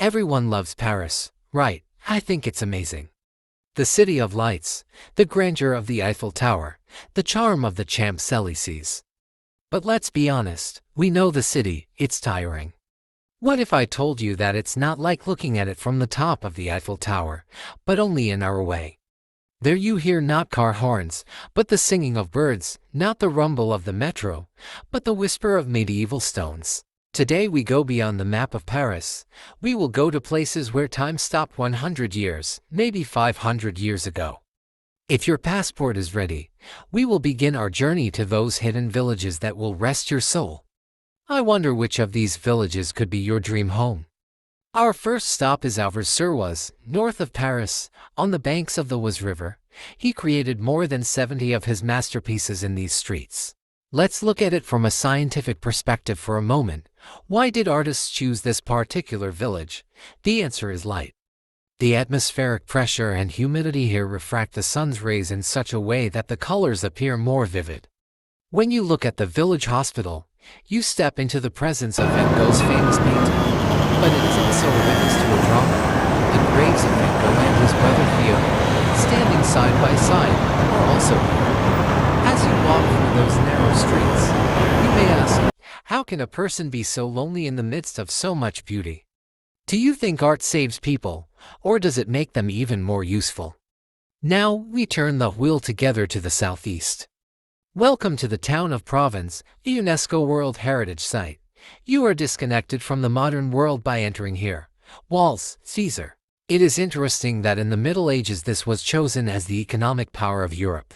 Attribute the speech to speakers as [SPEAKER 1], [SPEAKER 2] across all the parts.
[SPEAKER 1] Everyone loves Paris, right? I think it's amazing. The city of lights, the grandeur of the Eiffel Tower, the charm of the Champs-Élysées. But let's be honest, we know the city, it's tiring. What if I told you that it's not like looking at it from the top of the Eiffel Tower, but only an hour away? There you hear not car horns, but the singing of birds, not the rumble of the metro, but the whisper of medieval stones. Today we go beyond the map of Paris. We will go to places where time stopped 100 years, maybe 500 years ago. If your passport is ready, we will begin our journey to those hidden villages that will rest your soul. I wonder which of these villages could be your dream home. Our first stop is Auvers-sur-Oise, north of Paris, on the banks of the Oise River. He created more than 70 of his masterpieces in these streets. Let's look at it from a scientific perspective for a moment. Why did artists choose this particular village? The answer is light. The atmospheric pressure and humidity here refract the sun's rays in such a way that the colors appear more vivid. When you look at the village hospital, you step into the presence of Van Gogh's famous painting. But it is also a witness to a drama. The graves of Van Gogh and his brother Theo, standing side by side, are also here. As you walk through those narrow streets, you may ask, how can a person be so lonely in the midst of so much beauty? Do you think art saves people, or does it make them even more useful? Now, we turn the wheel together to the southeast. Welcome to the town of Provence, a UNESCO World Heritage Site. You are disconnected from the modern world by entering here. Walls, Caesar. It is interesting that in the Middle Ages this was chosen as the economic power of Europe.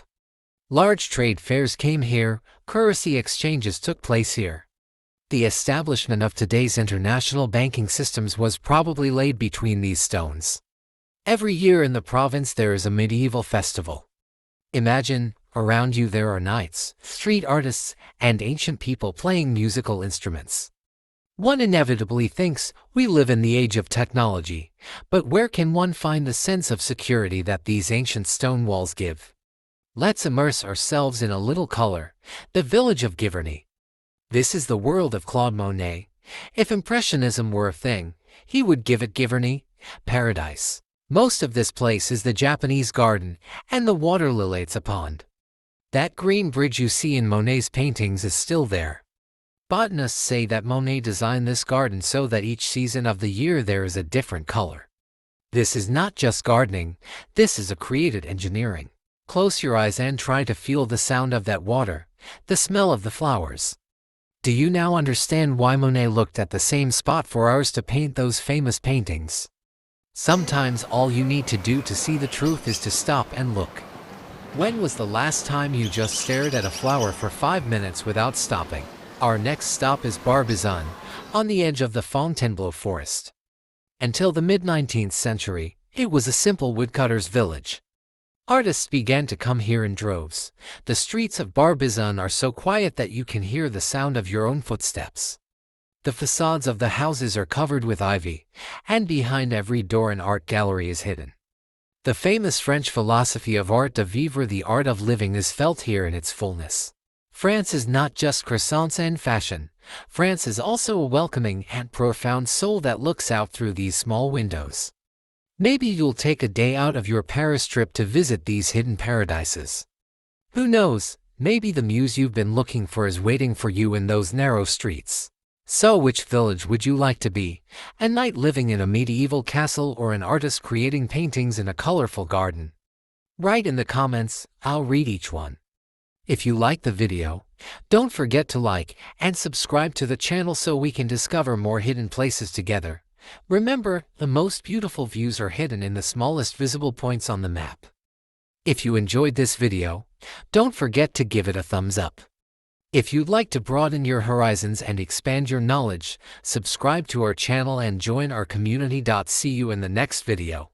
[SPEAKER 1] Large trade fairs came here, currency exchanges took place here. The establishment of today's international banking systems was probably laid between these stones. Every year in the province there is a medieval festival. Imagine, around you there are knights, street artists, and ancient people playing musical instruments. One inevitably thinks, we live in the age of technology, but where can one find the sense of security that these ancient stone walls give? Let's immerse ourselves in a little color, the village of Giverny. This is the world of Claude Monet. If Impressionism were a thing, he would give it Giverny, paradise. Most of this place is the Japanese garden, and the water lily it's a pond. That green bridge you see in Monet's paintings is still there. Botanists say that Monet designed this garden so that each season of the year there is a different color. This is not just gardening, this is a creative engineering. Close your eyes and try to feel the sound of that water, the smell of the flowers. Do you now understand why Monet looked at the same spot for hours to paint those famous paintings? Sometimes all you need to do to see the truth is to stop and look. When was the last time you just stared at a flower for 5 minutes without stopping? Our next stop is Barbizon, on the edge of the Fontainebleau forest. Until the mid-19th century, it was a simple woodcutter's village. Artists began to come here in droves. The streets of Barbizon are so quiet that you can hear the sound of your own footsteps. The facades of the houses are covered with ivy, and behind every door an art gallery is hidden. The famous French philosophy of art de vivre, the art of living, is felt here in its fullness. France is not just croissants and fashion. France is also a welcoming and profound soul that looks out through these small windows. Maybe you'll take a day out of your Paris trip to visit these hidden paradises. Who knows, maybe the muse you've been looking for is waiting for you in those narrow streets. So which village would you like to be? A knight living in a medieval castle or an artist creating paintings in a colorful garden? Write in the comments, I'll read each one. If you like the video, don't forget to like and subscribe to the channel so we can discover more hidden places together. Remember, the most beautiful views are hidden in the smallest visible points on the map. If you enjoyed this video, don't forget to give it a thumbs up. If you'd like to broaden your horizons and expand your knowledge, subscribe to our channel and join our community. See you in the next video.